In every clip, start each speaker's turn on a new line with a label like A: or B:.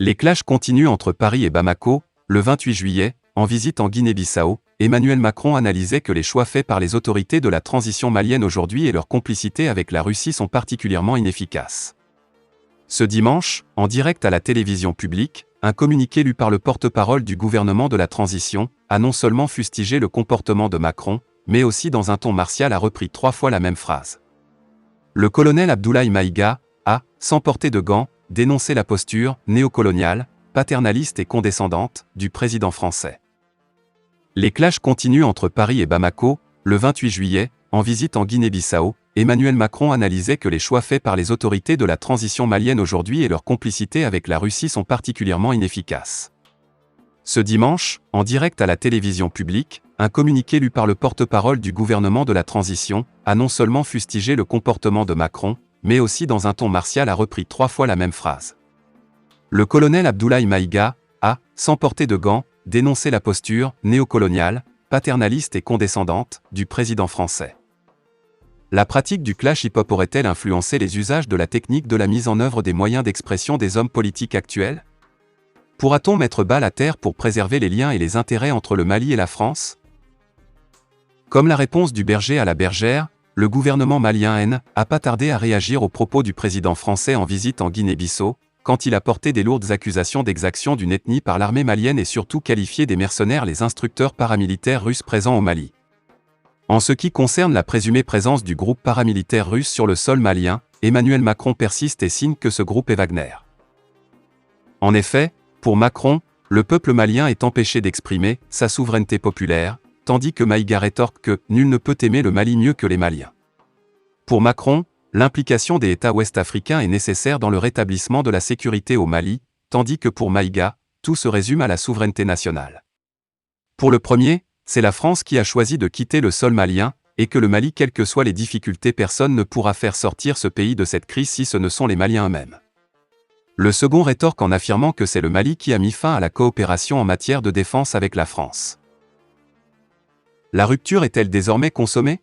A: Les clashs continuent entre Paris et Bamako. Le 28 juillet, en visite en Guinée-Bissau, Emmanuel Macron analysait que les choix faits par les autorités de la transition malienne aujourd'hui et leur complicité avec la Russie sont particulièrement inefficaces. Ce dimanche, en direct à la télévision publique, un communiqué lu par le porte-parole du gouvernement de la transition a non seulement fustigé le comportement de Macron, mais aussi dans un ton martial a repris 3 fois la même phrase. Le colonel Abdoulaye Maïga a, sans porter de gants, dénoncé la posture néocoloniale, paternaliste et condescendante du président français. Les clashs continuent entre Paris et Bamako. Le 28 juillet, en visite en Guinée-Bissau, Emmanuel Macron analysait que les choix faits par les autorités de la transition malienne aujourd'hui et leur complicité avec la Russie sont particulièrement inefficaces. Ce dimanche, en direct à la télévision publique, un communiqué lu par le porte-parole du gouvernement de la transition a non seulement fustigé le comportement de Macron, mais aussi dans un ton martial a repris 3 fois la même phrase. Le colonel Abdoulaye Maïga a, sans porter de gants, dénoncé la posture néocoloniale, paternaliste et condescendante du président français. La pratique du clash hip-hop aurait-elle influencé les usages de la technique de la mise en œuvre des moyens d'expression des hommes politiques actuels? Pourra-t-on mettre balle à terre pour préserver les liens et les intérêts entre le Mali et la France? Comme la réponse du berger à la bergère, le gouvernement malien n'a pas tardé à réagir aux propos du président français en visite en Guinée-Bissau, quand il a porté des lourdes accusations d'exaction d'une ethnie par l'armée malienne et surtout qualifié des mercenaires les instructeurs paramilitaires russes présents au Mali. En ce qui concerne la présumée présence du groupe paramilitaire russe sur le sol malien, Emmanuel Macron persiste et signe que ce groupe est Wagner. En effet, pour Macron, le peuple malien est empêché d'exprimer sa souveraineté populaire, tandis que Maïga rétorque que « nul ne peut aimer le Mali mieux que les Maliens ». Pour Macron, l'implication des États ouest-africains est nécessaire dans le rétablissement de la sécurité au Mali, tandis que pour Maïga, tout se résume à la souveraineté nationale. Pour le premier, c'est la France qui a choisi de quitter le sol malien, et que le Mali, quelles que soient les difficultés, personne ne pourra faire sortir ce pays de cette crise si ce ne sont les Maliens eux-mêmes. Le second rétorque en affirmant que c'est le Mali qui a mis fin à la coopération en matière de défense avec la France. La rupture est-elle désormais consommée?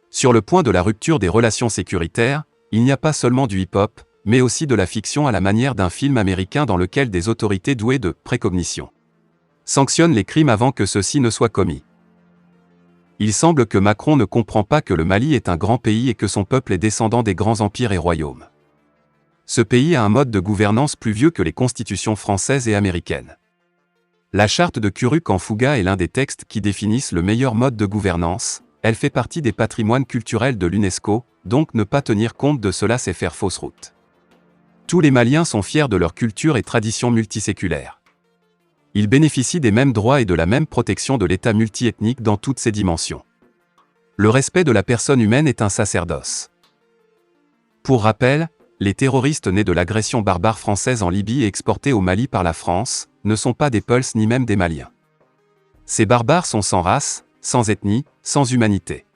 A: Sur le point de la rupture des relations sécuritaires, il n'y a pas seulement du hip-hop, mais aussi de la fiction à la manière d'un film américain dans lequel des autorités douées de précognition sanctionnent les crimes avant que ceux-ci ne soient commis. Il semble que Macron ne comprend pas que le Mali est un grand pays et que son peuple est descendant des grands empires et royaumes. Ce pays a un mode de gouvernance plus vieux que les constitutions françaises et américaines. La charte de Curuk en Fouga est l'un des textes qui définissent le meilleur mode de gouvernance. Elle fait partie des patrimoines culturels de l'UNESCO, donc ne pas tenir compte de cela c'est faire fausse route. Tous les Maliens sont fiers de leur culture et traditions multiséculaires. Ils bénéficient des mêmes droits et de la même protection de l'État multiethnique dans toutes ses dimensions. Le respect de la personne humaine est un sacerdoce. Pour rappel, les terroristes nés de l'agression barbare française en Libye et exportés au Mali par la France, ne sont pas des Peuls ni même des Maliens. Ces barbares sont sans race, sans ethnie, sans humanité.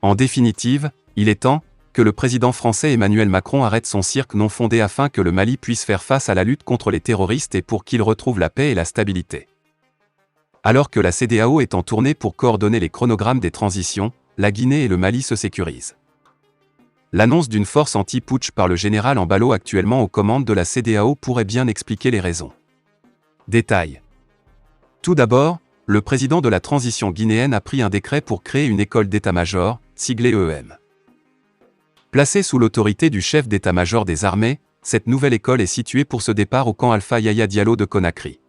A: En définitive, il est temps que le président français Emmanuel Macron arrête son cirque non fondé afin que le Mali puisse faire face à la lutte contre les terroristes et pour qu'il retrouve la paix et la stabilité. Alors que la CEDEAO est en tournée pour coordonner les chronogrammes des transitions, la Guinée et le Mali se sécurisent. L'annonce d'une force anti-putsch par le général Embalo actuellement aux commandes de la CEDEAO pourrait bien expliquer les raisons. Détail. Tout d'abord, le président de la transition guinéenne a pris un décret pour créer une école d'état-major, siglée EEM. Placée sous l'autorité du chef d'état-major des armées, cette nouvelle école est située pour ce départ au camp Alpha Yaya Diallo de Conakry.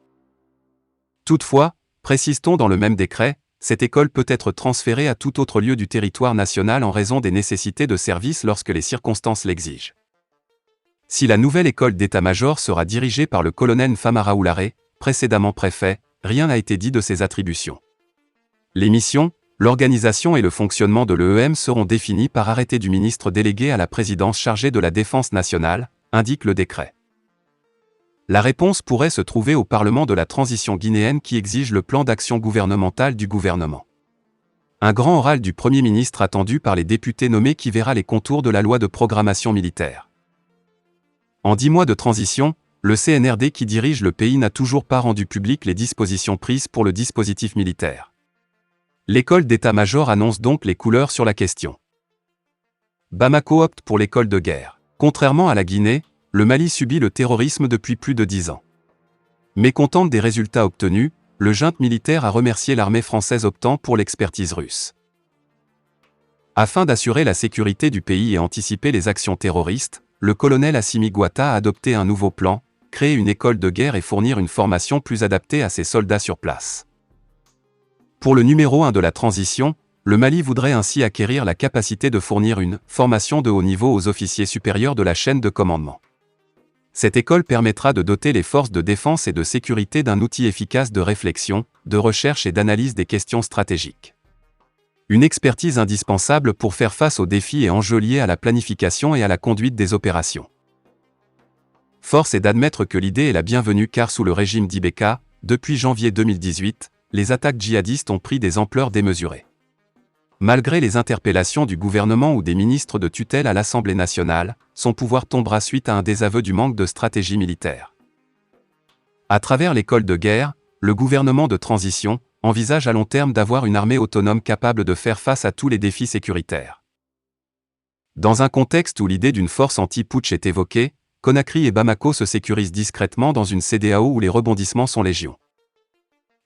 A: Toutefois, précise-t-on dans le même décret, cette école peut être transférée à tout autre lieu du territoire national en raison des nécessités de service lorsque les circonstances l'exigent. Si la nouvelle école d'état-major sera dirigée par le colonel Famara Oularé, précédemment préfet, rien n'a été dit de ses attributions. Les missions, l'organisation et le fonctionnement de l'EEM seront définis par arrêté du ministre délégué à la présidence chargé de la défense nationale, indique le décret. La réponse pourrait se trouver au Parlement de la transition guinéenne qui exige le plan d'action gouvernemental du gouvernement. Un grand oral du Premier ministre attendu par les députés nommés qui verra les contours de la loi de programmation militaire. En 10 mois de transition, le CNRD qui dirige le pays n'a toujours pas rendu public les dispositions prises pour le dispositif militaire. L'école d'état-major annonce donc les couleurs sur la question. Bamako opte pour l'école de guerre. Contrairement à la Guinée, le Mali subit le terrorisme depuis plus de 10 ans. Mécontente des résultats obtenus, le junte militaire a remercié l'armée française optant pour l'expertise russe. Afin d'assurer la sécurité du pays et anticiper les actions terroristes, le colonel Assimi Goïta a adopté un nouveau plan, créer une école de guerre et fournir une formation plus adaptée à ses soldats sur place. Pour le numéro 1 de la transition, le Mali voudrait ainsi acquérir la capacité de fournir une formation de haut niveau aux officiers supérieurs de la chaîne de commandement. Cette école permettra de doter les forces de défense et de sécurité d'un outil efficace de réflexion, de recherche et d'analyse des questions stratégiques. Une expertise indispensable pour faire face aux défis et enjeux liés à la planification et à la conduite des opérations. Force est d'admettre que l'idée est la bienvenue car sous le régime d'Ibeka, depuis janvier 2018, les attaques djihadistes ont pris des ampleurs démesurées. Malgré les interpellations du gouvernement ou des ministres de tutelle à l'Assemblée nationale, son pouvoir tombera suite à un désaveu du manque de stratégie militaire. À travers l'école de guerre, le gouvernement de transition envisage à long terme d'avoir une armée autonome capable de faire face à tous les défis sécuritaires. Dans un contexte où l'idée d'une force anti-putsch est évoquée, Conakry et Bamako se sécurisent discrètement dans une CEDEAO où les rebondissements sont légion.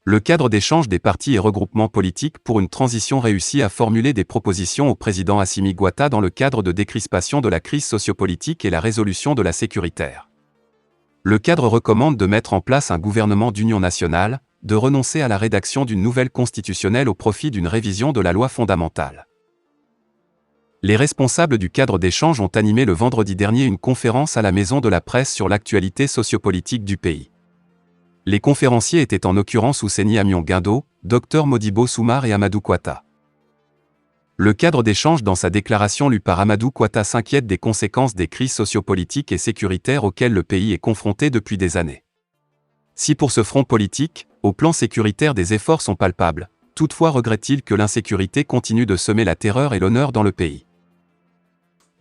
A: Le cadre d'échange des partis et regroupements politiques pour une transition réussit à formuler des propositions au président Assimi Goïta dans le cadre de décrispation de la crise sociopolitique et la résolution de la sécuritaire. Le cadre recommande de mettre en place un gouvernement d'union nationale, de renoncer à la rédaction d'une nouvelle constitutionnelle au profit d'une révision de la loi fondamentale. Les responsables du cadre d'échange ont animé le vendredi dernier une conférence à la Maison de la Presse sur l'actualité sociopolitique du pays. Les conférenciers étaient en l'occurrence Ousseini Amion Guindo, Dr Modibo Soumar et Amadou Kouata. Le cadre d'échange dans sa déclaration lue par Amadou Kouata s'inquiète des conséquences des crises sociopolitiques et sécuritaires auxquelles le pays est confronté depuis des années. Si pour ce front politique, au plan sécuritaire des efforts sont palpables, toutefois regrette-t-il que l'insécurité continue de semer la terreur et l'honneur dans le pays.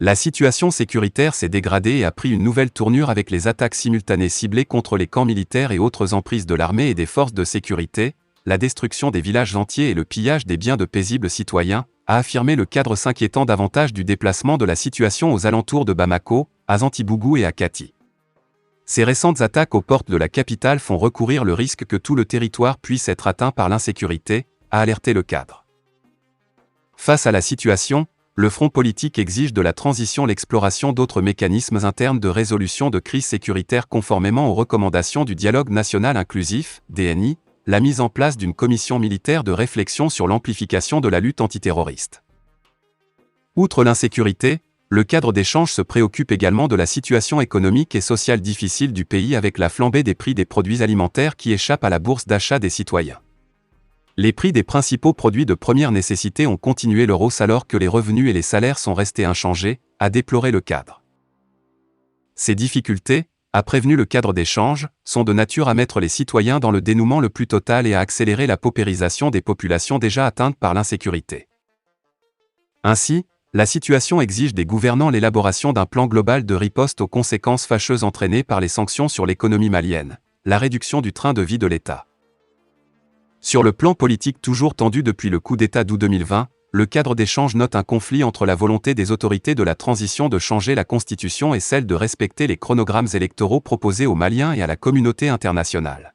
A: La situation sécuritaire s'est dégradée et a pris une nouvelle tournure avec les attaques simultanées ciblées contre les camps militaires et autres emprises de l'armée et des forces de sécurité, la destruction des villages entiers et le pillage des biens de paisibles citoyens, a affirmé le cadre s'inquiétant davantage du déplacement de la situation aux alentours de Bamako, à Zantibougou et à Kati. Ces récentes attaques aux portes de la capitale font recourir le risque que tout le territoire puisse être atteint par l'insécurité, a alerté le cadre. Face à la situation, le front politique exige de la transition l'exploration d'autres mécanismes internes de résolution de crises sécuritaires conformément aux recommandations du Dialogue national inclusif, DNI, la mise en place d'une commission militaire de réflexion sur l'amplification de la lutte antiterroriste. Outre l'insécurité, le cadre d'échange se préoccupe également de la situation économique et sociale difficile du pays avec la flambée des prix des produits alimentaires qui échappent à la bourse d'achat des citoyens. Les prix des principaux produits de première nécessité ont continué leur hausse alors que les revenus et les salaires sont restés inchangés, a déploré le cadre. Ces difficultés, a prévenu le cadre d'échange, sont de nature à mettre les citoyens dans le dénuement le plus total et à accélérer la paupérisation des populations déjà atteintes par l'insécurité. Ainsi, la situation exige des gouvernants l'élaboration d'un plan global de riposte aux conséquences fâcheuses entraînées par les sanctions sur l'économie malienne, la réduction du train de vie de l'État. Sur le plan politique toujours tendu depuis le coup d'État d'août 2020, le cadre d'échange note un conflit entre la volonté des autorités de la transition de changer la Constitution et celle de respecter les chronogrammes électoraux proposés aux Maliens et à la communauté internationale.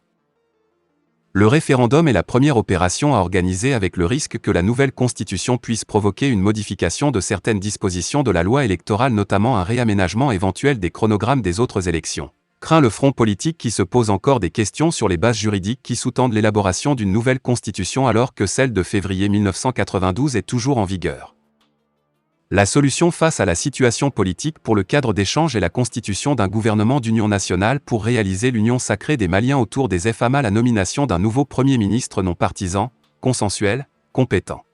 A: Le référendum est la première opération à organiser avec le risque que la nouvelle Constitution puisse provoquer une modification de certaines dispositions de la loi électorale, notamment un réaménagement éventuel des chronogrammes des autres élections. Craint le front politique qui se pose encore des questions sur les bases juridiques qui sous-tendent l'élaboration d'une nouvelle constitution alors que celle de février 1992 est toujours en vigueur. La solution face à la situation politique pour le cadre d'échange est la constitution d'un gouvernement d'union nationale pour réaliser l'union sacrée des Maliens autour des FAMA, la nomination d'un nouveau Premier ministre non partisan, consensuel, compétent.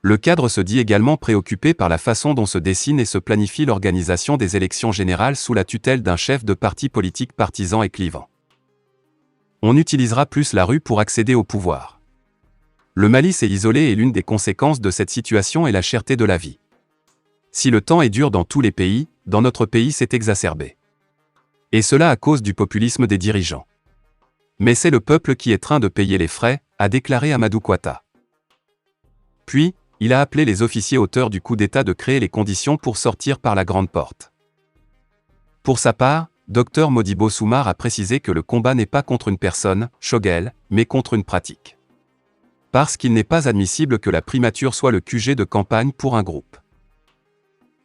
A: Le cadre se dit également préoccupé par la façon dont se dessine et se planifie l'organisation des élections générales sous la tutelle d'un chef de parti politique partisan et clivant. On utilisera plus la rue pour accéder au pouvoir. Le Mali s'est isolé et l'une des conséquences de cette situation est la cherté de la vie. Si le temps est dur dans tous les pays, dans notre pays c'est exacerbé. Et cela à cause du populisme des dirigeants. Mais c'est le peuple qui est train de payer les frais, a déclaré Amadou Kouata. Puis, il a appelé les officiers auteurs du coup d'État de créer les conditions pour sortir par la grande porte. Pour sa part, Dr Modibo Soumar a précisé que le combat n'est pas contre une personne, Choguel, mais contre une pratique. Parce qu'il n'est pas admissible que la primature soit le QG de campagne pour un groupe.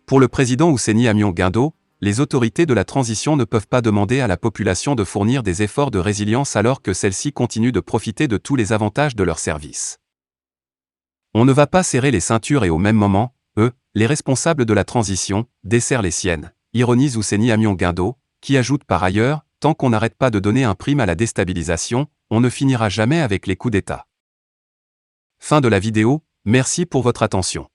A: Pour le président Ousseini Amion Guindo, les autorités de la transition ne peuvent pas demander à la population de fournir des efforts de résilience alors que celle-ci continue de profiter de tous les avantages de leur service. On ne va pas serrer les ceintures et au même moment, eux, les responsables de la transition, desserrent les siennes, ironise Ousseini Amion Guindo, qui ajoute par ailleurs, tant qu'on n'arrête pas de donner un prime à la déstabilisation, on ne finira jamais avec les coups d'État. Fin de la vidéo, merci pour votre attention.